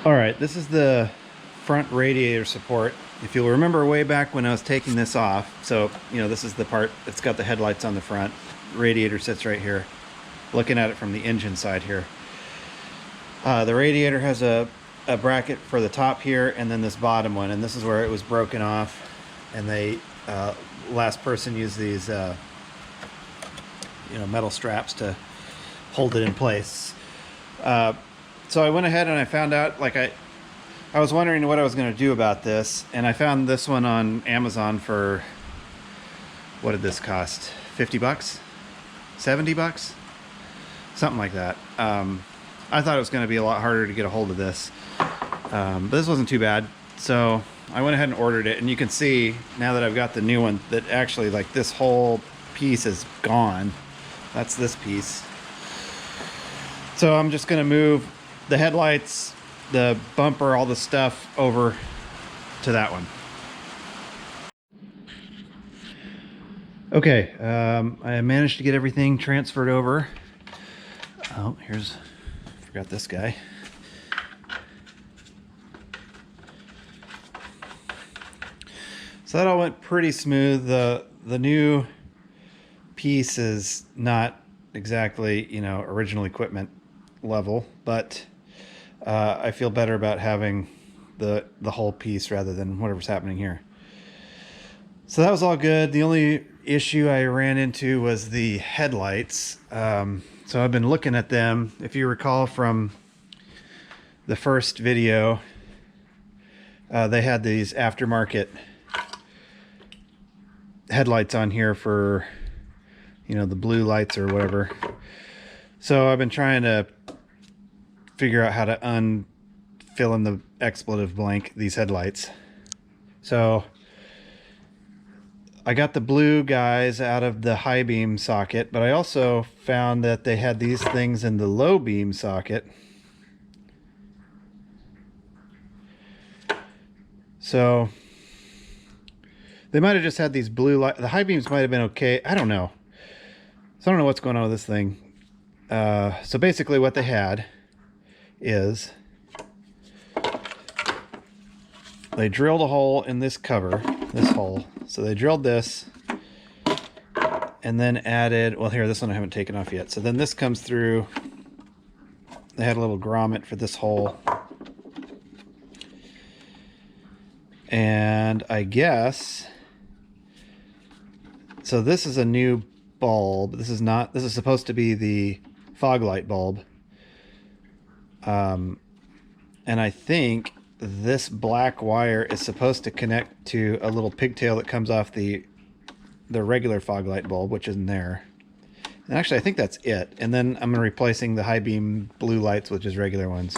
All right, this is the front radiator support. If you'll remember way back when I was taking this off, so this is the part that's got the headlights on the front. Radiator sits right here. Looking at it from the engine side here. The radiator has a bracket for the top here and then this bottom one, and this is where it was broken off, and they last person used these metal straps to hold it in place. So I went ahead and I found out, like I was wondering what I was going to do about this, and I found this one on Amazon for, what did this cost? 50 bucks? 70 bucks? Something like that. I thought it was going to be a lot harder to get a hold of this, but this wasn't too bad. So I went ahead and ordered it, and you can see now that I've got the new one that actually, like, this whole piece is gone. That's this piece. So I'm just going to move the headlights, the bumper, all the stuff over to that one. Okay, I managed to get everything transferred over. Oh, forgot this guy. So that all went pretty smooth. The new piece is not exactly, original equipment level, but I feel better about having the whole piece rather than whatever's happening here. So that was all good. The only issue I ran into was the headlights. So I've been looking at them. If you recall from the first video, they had these aftermarket headlights on here for, the blue lights or whatever. So I've been trying to figure out how to fill in the expletive blank these headlights. So I got the blue guys out of the high beam socket, but I also found that they had these things in the low beam socket. So they might have just had these blue light. The high beams might have been okay. I don't know. So I don't know what's going on with this thing. So basically what they had is they drilled a hole in this cover, this hole. So they drilled this and then added, well, here, this one I haven't taken off yet. So then this comes through. They had a little grommet for this hole. And I guess, so this is a new bulb. This is not, this is supposed to be the fog light bulb. And I think this black wire is supposed to connect to a little pigtail that comes off the regular fog light bulb, which isn't there. And actually, I think that's it. And then I'm replacing the high beam blue lights with just regular ones.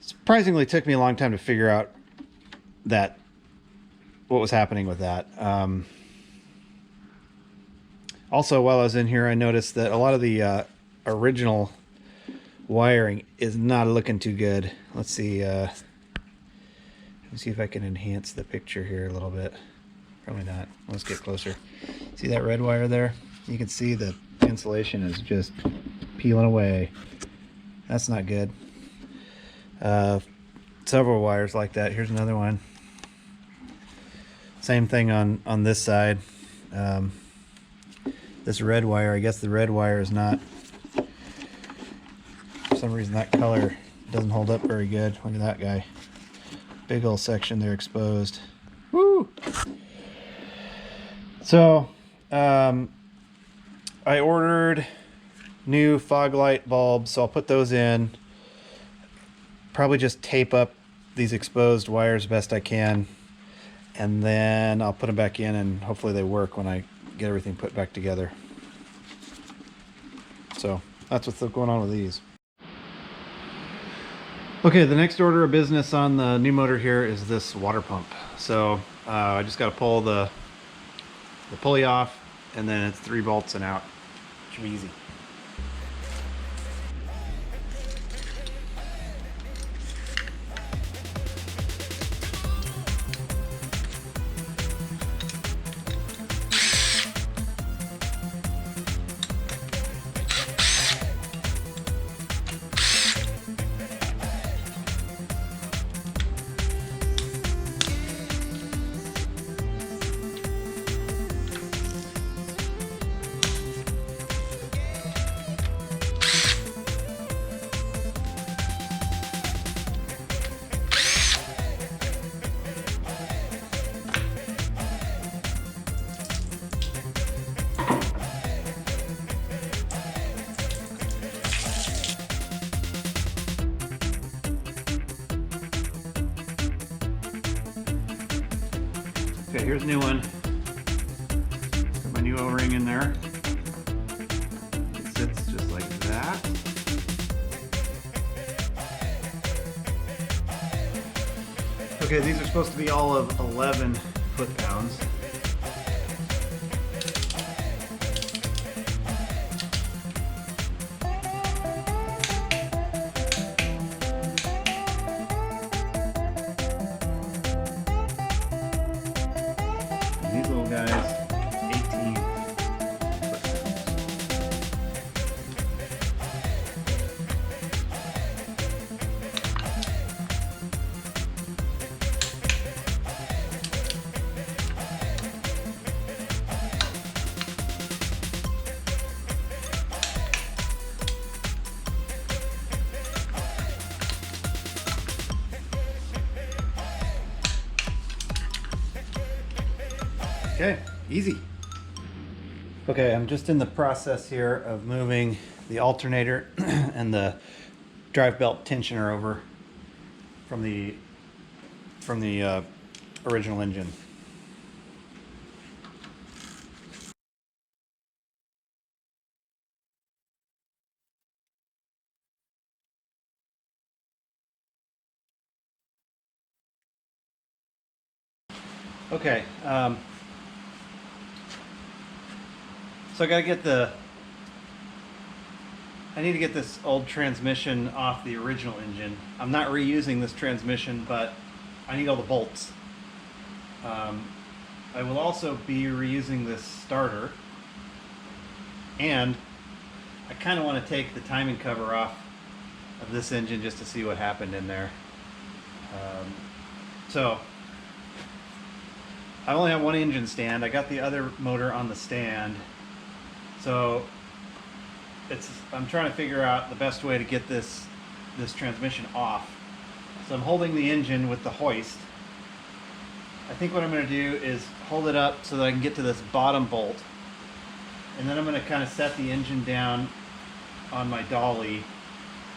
Surprisingly, it took me a long time to figure out what was happening with that. Also, while I was in here, I noticed that a lot of the original wiring is not looking too good. Let's see. Let me see if I can enhance the picture here a little bit. Probably not. Let's get closer. See that red wire there? You can see the insulation is just peeling away. That's not good. Several wires like that. Here's another one. Same thing on this side. This red wire, I guess the red wire is not, for some reason that color doesn't hold up very good. Look at that guy. Big old section there exposed. Woo! So, I ordered new fog light bulbs, so I'll put those in. Probably just tape up these exposed wires best I can, and then I'll put them back in, and hopefully they work when I get everything put back together. So that's what's going on with these. Okay, the next order of business on the new motor here is this water pump. So I just got to pull the pulley off, and then it's 3 bolts and out. Should be easy. Okay, here's a new one. Put my new O-ring in there. It sits just like that. Okay, these are supposed to be all of 11 foot-pounds. These little guys, 18 foot-pounds. Okay, easy. Okay, I'm just in the process here of moving the alternator and the drive belt tensioner over from the original engine. Okay, so I need to get this old transmission off the original engine. I'm not reusing this transmission, but I need all the bolts. I will also be reusing this starter, and I kind of want to take the timing cover off of this engine just to see what happened in there. So I only have one engine stand. I got the other motor on the stand. So I'm trying to figure out the best way to get this transmission off. So I'm holding the engine with the hoist. I think what I'm going to do is hold it up so that I can get to this bottom bolt. And then I'm going to kind of set the engine down on my dolly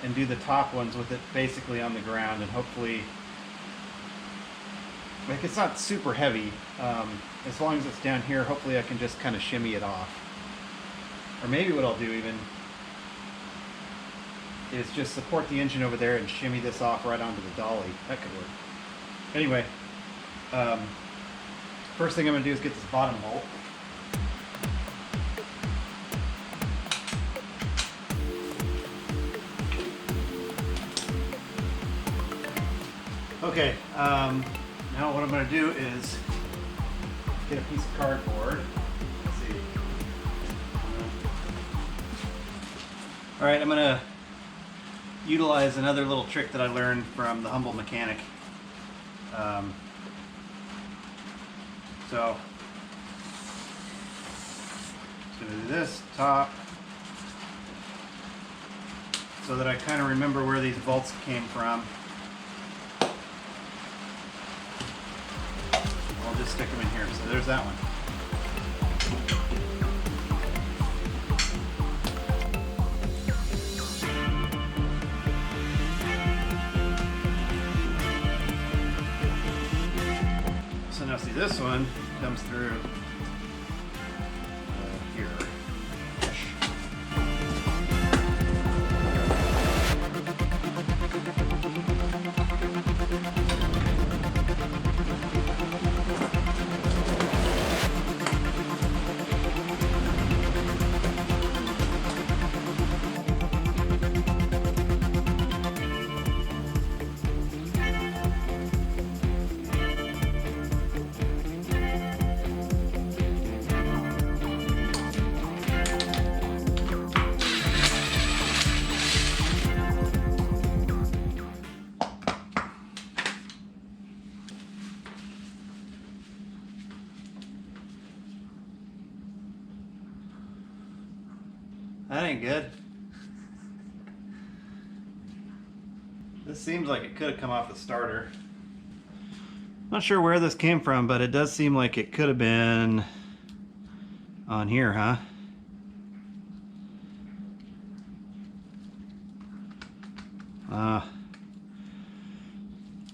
and do the top ones with it basically on the ground, and hopefully, like, it's not super heavy. As long as it's down here, hopefully I can just kind of shimmy it off. Or maybe what I'll do even is just support the engine over there and shimmy this off right onto the dolly. That could work. Anyway, first thing I'm going to do is get this bottom bolt. Okay, now what I'm going to do is get a piece of cardboard. Let's see. Alright, I'm going to utilize another little trick that I learned from the Humble Mechanic. So, just going to do this, top, so that I kind of remember where these bolts came from. I'll just stick them in here. So there's that one. So now see, this one comes through here. That ain't good. This seems like it could have come off the starter. Not sure where this came from, but it does seem like it could have been on here, huh?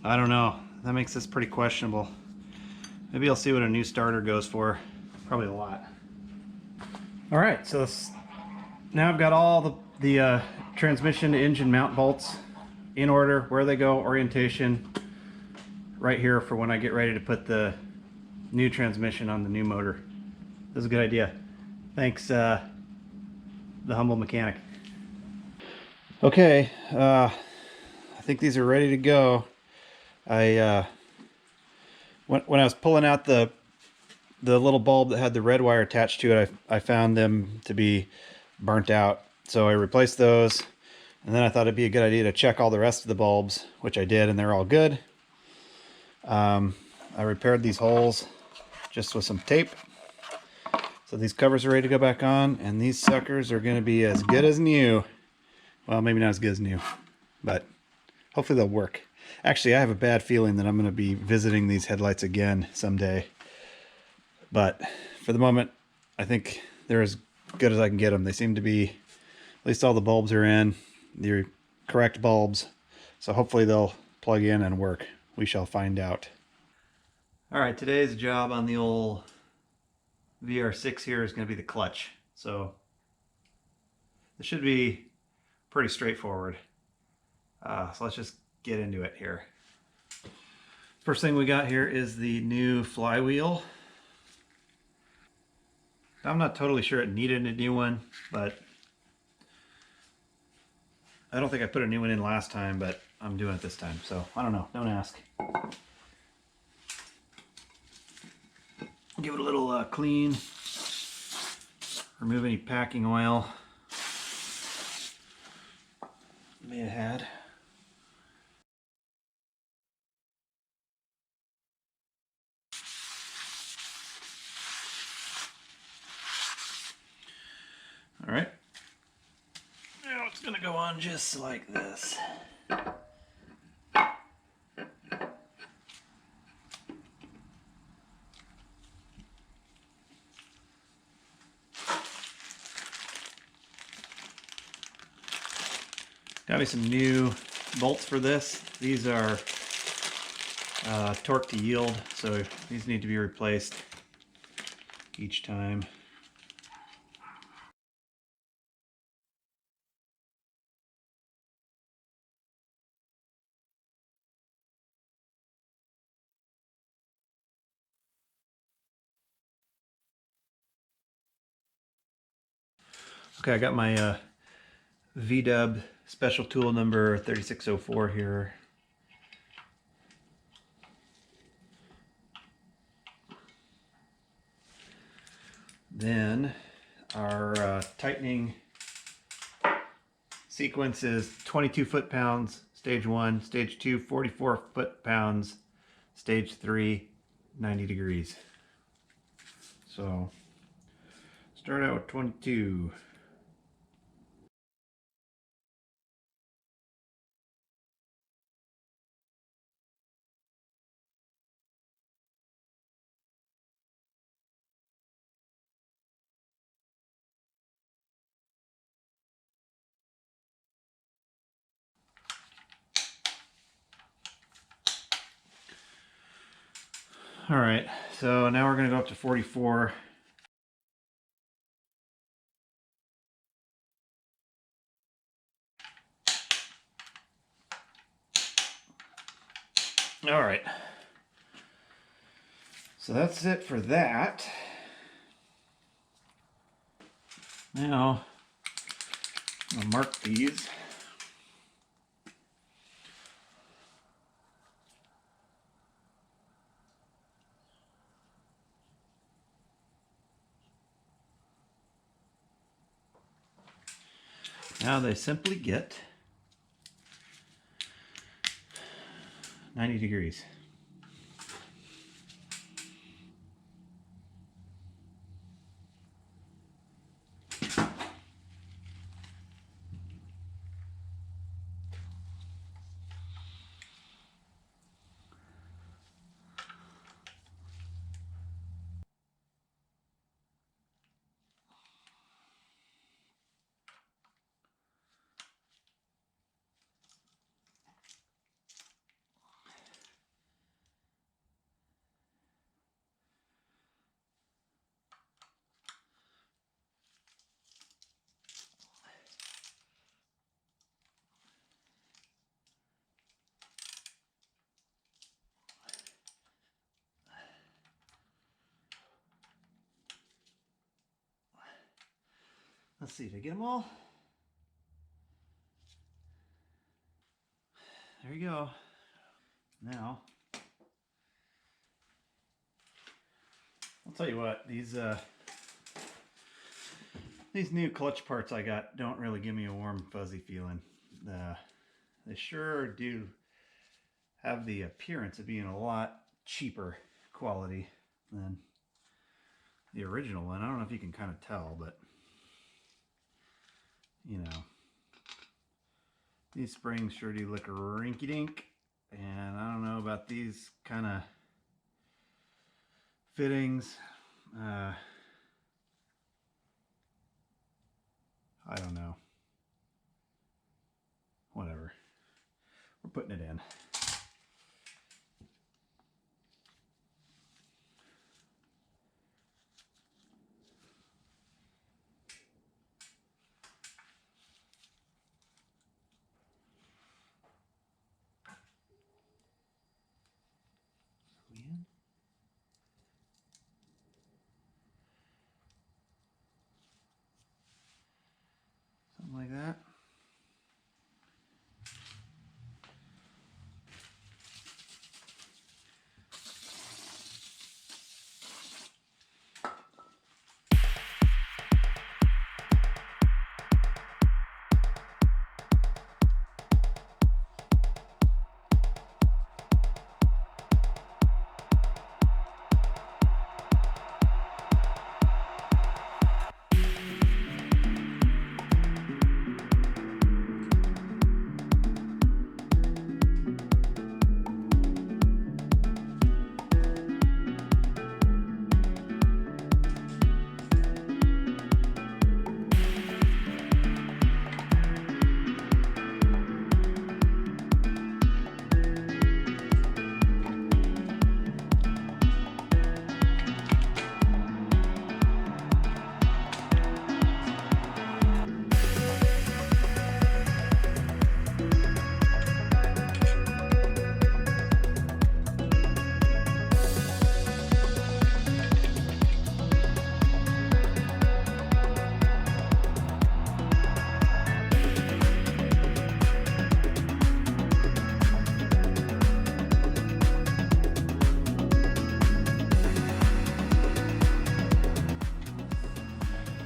I don't know. That makes this pretty questionable. Maybe I'll see what a new starter goes for. Probably a lot. All right, so now I've got all the transmission engine mount bolts in order, where they go, orientation, right here for when I get ready to put the new transmission on the new motor. This is a good idea. Thanks, the humble mechanic. Okay, I think these are ready to go. When I was pulling out the little bulb that had the red wire attached to it, I found them to be burnt out. So I replaced those, and then I thought it'd be a good idea to check all the rest of the bulbs, which I did, and they're all good. I repaired these holes just with some tape. So these covers are ready to go back on, and these suckers are going to be as good as new. Well, maybe not as good as new, but hopefully they'll work. Actually, I have a bad feeling that I'm going to be visiting these headlights again someday. But for the moment, I think they're as good as I can get them. They seem to be, at least all the bulbs are in, the correct bulbs. So hopefully they'll plug in and work. We shall find out. All right, today's job on the old VR6 here is going to be the clutch. So this should be pretty straightforward. So let's just get into it here. First thing we got here is the new flywheel. I'm not totally sure it needed a new one, but I don't think I put a new one in last time, but I'm doing it this time. So I don't know, don't ask. Give it a little clean. Remove any packing oil may have had. All right. Now it's gonna go on just like this. Got me some new bolts for this. These are torque to yield, so these need to be replaced each time. Okay, I got my VW special tool number 3604 here. Then our tightening sequence is 22 foot-pounds, stage 1, stage 2, 44 foot-pounds, stage 3, 90 degrees. So start out with 22. All right, so now we're going to go up to 44. All right, so that's it for that. Now I'll mark these. Now they simply get 90 degrees. Let's see, did I get them all? There you go. Now, I'll tell you what, these new clutch parts I got don't really give me a warm, fuzzy feeling. They sure do have the appearance of being a lot cheaper quality than the original one. I don't know if you can kind of tell, but you know, these springs sure do look rinky-dink, and I don't know about these kind of fittings. I don't know. Whatever. We're putting it in. Something like that.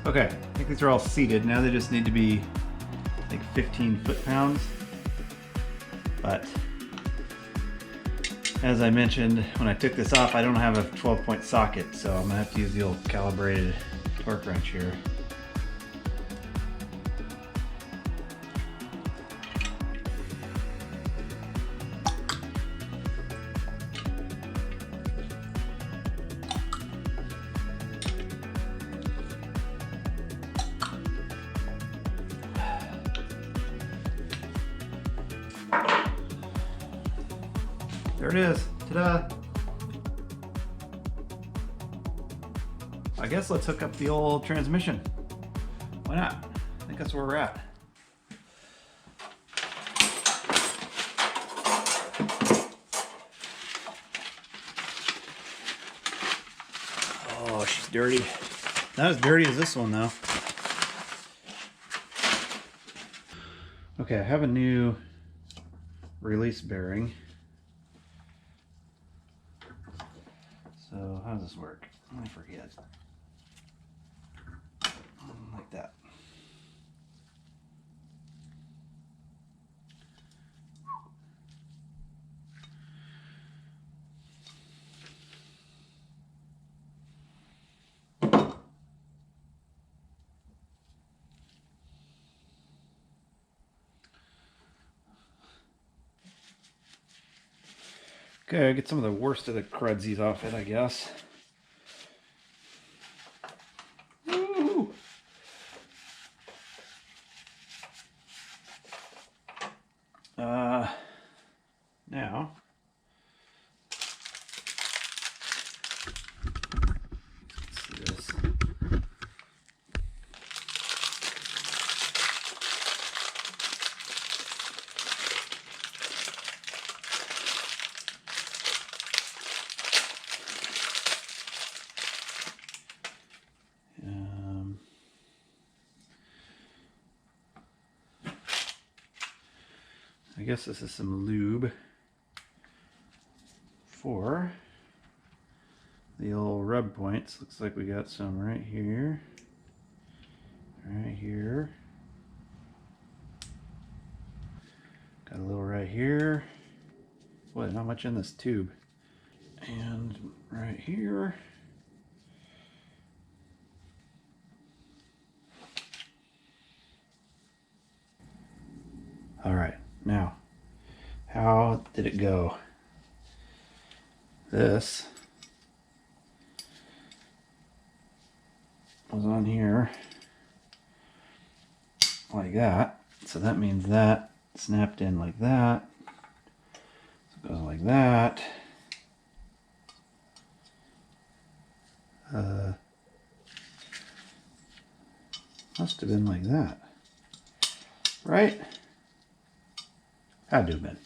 Okay, I think these are all seated. Now they just need to be like 15 foot-pounds. But as I mentioned, when I took this off, I don't have a 12-point socket, so I'm gonna have to use the old calibrated torque wrench here. There it is. Ta-da! I guess let's hook up the old transmission. Why not? I think that's where we're at. Oh, she's dirty. Not as dirty as this one, though. Okay, I have a new release bearing. So how does this work? I forget. Like that. Okay, get some of the worst of the crudsies off it, I guess. Woo! Now, let's see this. guess this is some lube for the old rub points. Looks like we got some right here, right here. Got a little right here. Boy, not much in this tube. And right here. All right, now, how did it go? This was on here like that. So that means that snapped in like that. So it goes like that. Must have been like that, right? Had to have been.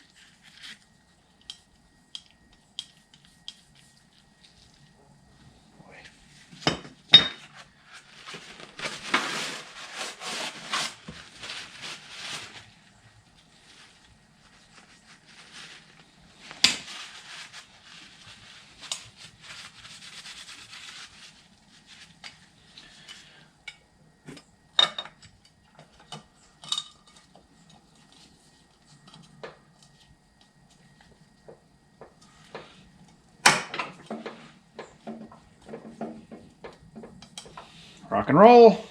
Rock and roll.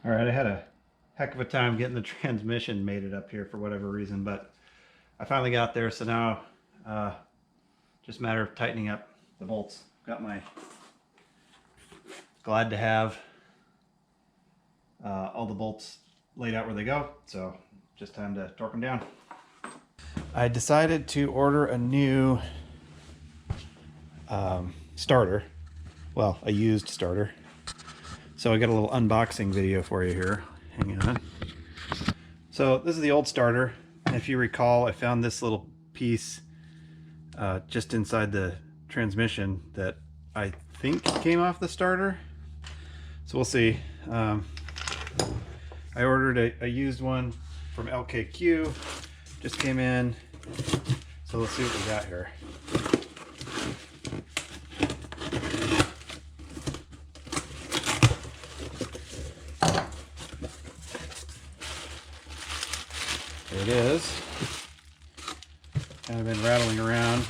All right, I had a heck of a time getting the transmission mated up here for whatever reason, but I finally got there. So now, just a matter of tightening up the bolts. Got my glad to have all the bolts laid out where they go. So just time to torque them down. I decided to order a new starter. Well, a used starter. So I got a little unboxing video for you here. Hang on. So this is the old starter. And if you recall, I found this little piece just inside the transmission that I think came off the starter. So we'll see. I ordered a used one from LKQ. Just came in. So let's see what we got here. There it is. Kind of been rattling around.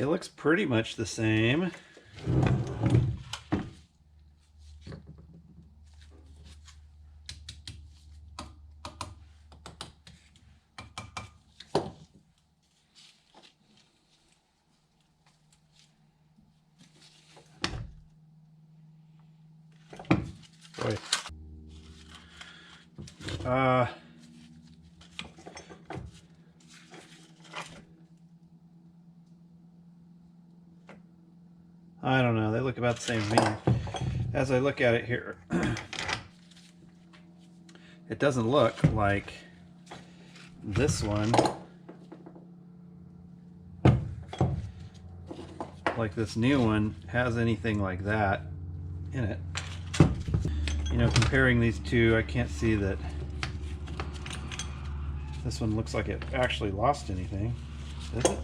It looks pretty much the same. Boy. I don't know, they look about the same to me. As I look at it here, it doesn't look like this one, like this new one, has anything like that in it. You know, comparing these two, I can't see that this one looks like it actually lost anything, does it?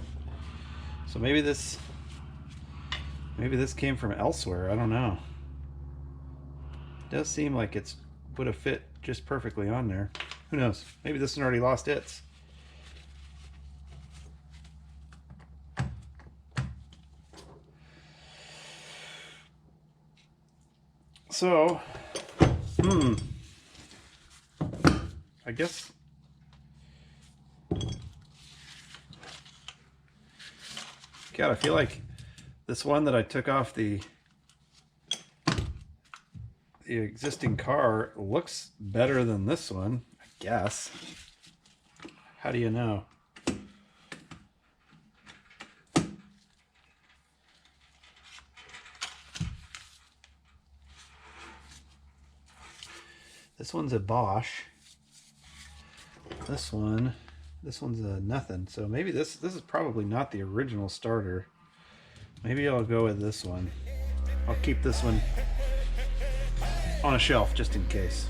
So maybe this came from elsewhere. I don't know. It does seem like it's would have fit just perfectly on there. Who knows? Maybe this one already lost its. So, I guess God, I feel like this one that I took off the existing car looks better than this one, I guess. How do you know? This one's a Bosch. This one's a nothing. So maybe this is probably not the original starter. Maybe I'll go with this one. I'll keep this one on a shelf just in case.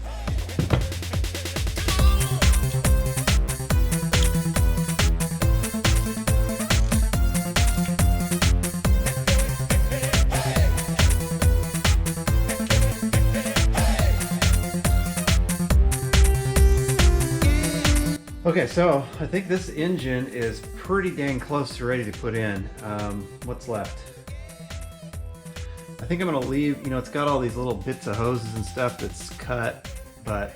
Okay, so I think this engine is pretty dang close to ready to put in. What's left? I think I'm gonna leave, you know, it's got all these little bits of hoses and stuff that's cut, but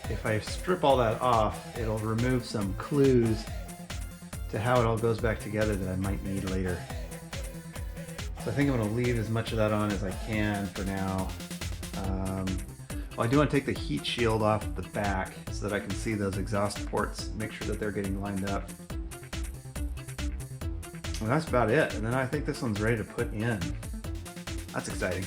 if I strip all that off, it'll remove some clues to how it all goes back together that I might need later. So I think I'm gonna leave as much of that on as I can for now. Well, I do want to take the heat shield off the back so that I can see those exhaust ports, make sure that they're getting lined up. Well, that's about it. And then I think this one's ready to put in. That's exciting.